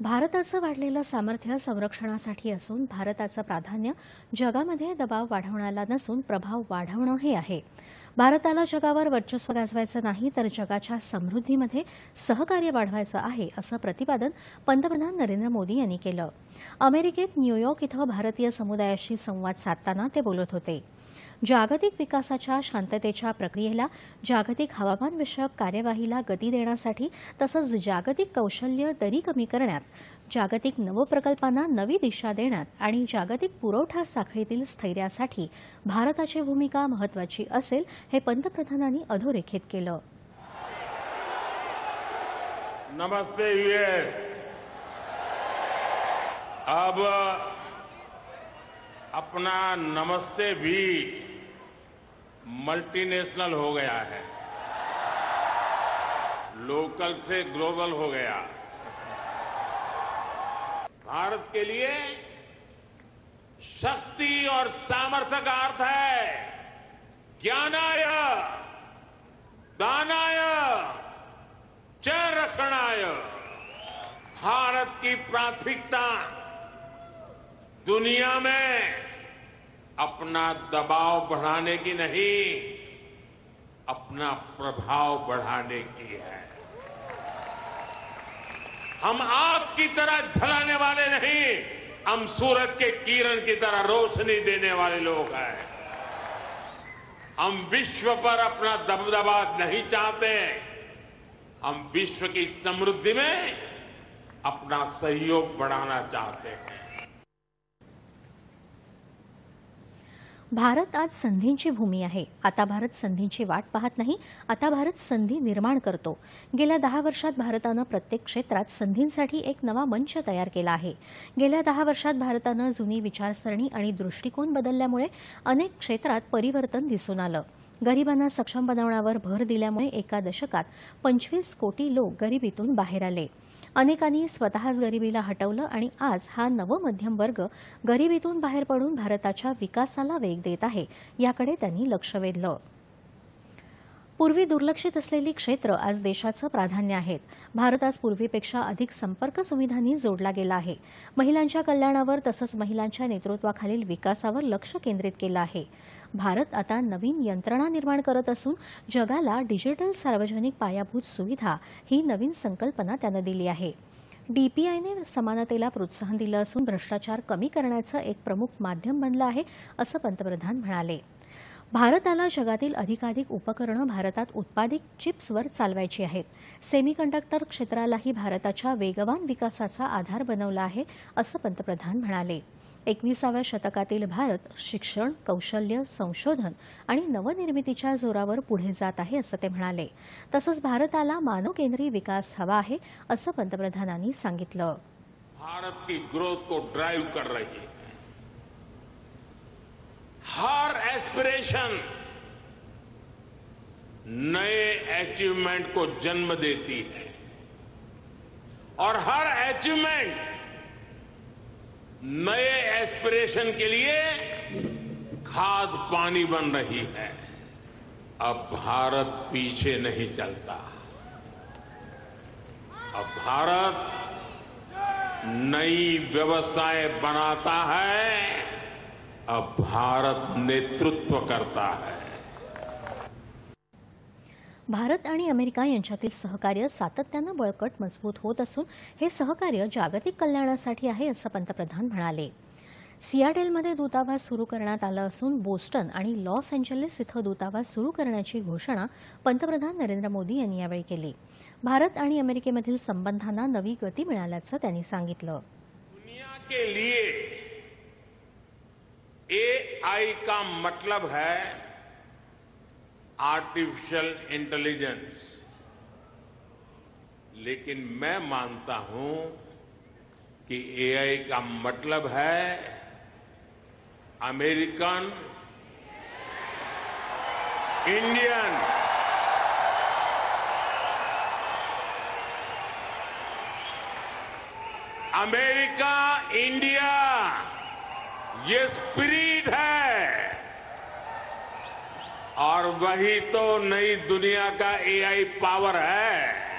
भारताचं वाढलेलं सामर्थ्य संरक्षणासाठी असून भारताचं प्राधान्य जगामध्ये दबाव वाढवण्याला नसून प्रभाव वाढवणं हे आहे। भारताला जगावर वर्चस्व गाजवायचं नाही तर जगाच्या समृद्धीमध्ये सहकार्य वाढवायचं आहे असं प्रतिपादन पंतप्रधान नरेंद्र मोदी यांनी केलं। अमेरिकेत न्यूयॉर्क इथं भारतीय समुदायाशी संवाद साधताना ते बोलत होते। जागतिक विकासाच्या शांततेच्या प्रक्रियेला, जागतिक हवामानविषयक कार्यवाहीला गती देण्यासाठी तसंच जागतिक कौशल्य दरी कमी करण्यात, जागतिक नवप्रकल्पांना नवी दिशा देण्यात आणि जागतिक पुरवठा साखळीतील स्थैर्यासाठी भारताची भूमिका महत्त्वाची असेल हे पंतप्रधानांनी अधोरेखित केलं। नमस्ते यूएस। अब अपना नमस्ते भी मल्टीनेशनल हो गया है, लोकल से ग्लोबल हो गया। भारत के लिए शक्ति और सामर्थ्य का अर्थ है ज्ञानाय, दानाय, च रक्षणाय। भारत की प्राथमिकता दुनिया में अपना दबाव बढ़ाने की नहीं, अपना प्रभाव बढ़ाने की है। हम आग की तरह जलाने वाले नहीं, हम सूरज के किरण की तरह रोशनी देने वाले लोग हैं। हम विश्व पर अपना दबदबा नहीं चाहते, हम विश्व की समृद्धि में अपना सहयोग बढ़ाना चाहते हैं। भारत आज संधींची भूमी आहे। आता भारत संधींची वाट पाहत नाही, आता भारत संधी निर्माण करतो। गेल्या 10 वर्षात भारतानं प्रत्येक क्षेत्रात संधींसाठी एक नवा मंच तयार केला आहे। गेल्या 10 वर्षात भारतानं जुनी विचारसरणी आणि दृष्टिकोन बदलल्यामुळे अनेक क्षेत्रात परिवर्तन दिसून आलं। गरिबांना सक्षम बनवण्यावर भर दिल्यामुळे एका दशकात 25 कोटी लोक गरिबीतून बाहेर आले। अनेकांनी स्वतःच गरिबीला हटवलं आणि आज हा नवमध्यम वर्ग गरिबीतून बाहेर पडून भारताच्या विकासाला वेग देत आहे, याकडे त्यांनी लक्ष वेधलं। पूर्वी दुर्लक्षित असलेली क्षेत्र आज देशाचं प्राधान्य आहेत। भारत आज पूर्वीपेक्षा अधिक संपर्क सुविधांनी जोडला गेला आहे। महिलांच्या कल्याणावर तसंच महिलांच्या नेतृत्वाखालील विकासावर लक्ष केंद्रित केलं आहे। भारत आता नवीन यंत्रणा निर्माण करत असून जगाला डिजिटल सार्वजनिक पायाभूत सुविधा ही नवीन संकल्पना त्यानं दिली आहे। डीपीआयने समानतेला प्रोत्साहन दिलं असून भ्रष्टाचार कमी करण्याचं एक प्रमुख माध्यम बनलं आहे असं पंतप्रधान म्हणाले। भारताला जगातील अधिकाधिक उपकरणं भारतात उत्पादित चिप्सवर चालवायची आहेत। सेमीकंडक्टर क्षेत्रालाही भारताच्या वेगवान विकासाचा आधार बनवला आहे असं पंतप्रधान म्हणाले। 21व्या शतकातील भारत शिक्षण, कौशल्य, संशोधन आणि नवनिर्मितीच्या जोरावर पुढे जात आहे असं ते म्हणाले। तसंच भारताला मानवकेंद्री विकास हवा आहे असं पंतप्रधानांनी सांगितलं। भारत की ग्रोथ को ड्राइव कर रही है। हर एस्पिरेशन नए अचीवमेंट को जन्म देती है और हर अचीवमेंट नए एस्पिरेशन के लिए खाद पानी बन रही है। अब भारत पीछे नहीं चलता, अब भारत नई व्यवस्थाएं बनाता है, अब भारत नेतृत्व करता है। भारत आणि अमेरिका यांच्यातील सहकार्य सातत्यानं बळकट मजबूत होत असून हे सहकार्य जागतिक कल्याणासाठी आहे असं पंतप्रधान म्हणाले। सियाटलमध्ये दूतावास सुरू करण्यात आला असून बोस्टन आणि लॉस एंजेलिस इथं दूतावास सुरू करण्याची घोषणा पंतप्रधान नरेंद्र मोदी यांनी यावेळी केली। भारत आणि अमेरिकेमधील संबंधांना नवी गती मिळाल्याचं त्यांनी सांगितलं। दुनिया के लिए एआई का मतलब है आर्टिफिशियल इंटेलिजेंस, लेकिन मैं मानता हूं कि एआई का मतलब है अमेरिकन इंडियन। अमेरिका इंडिया ये स्पिरिट है और वही तो नई दुनिया का एआई पावर है।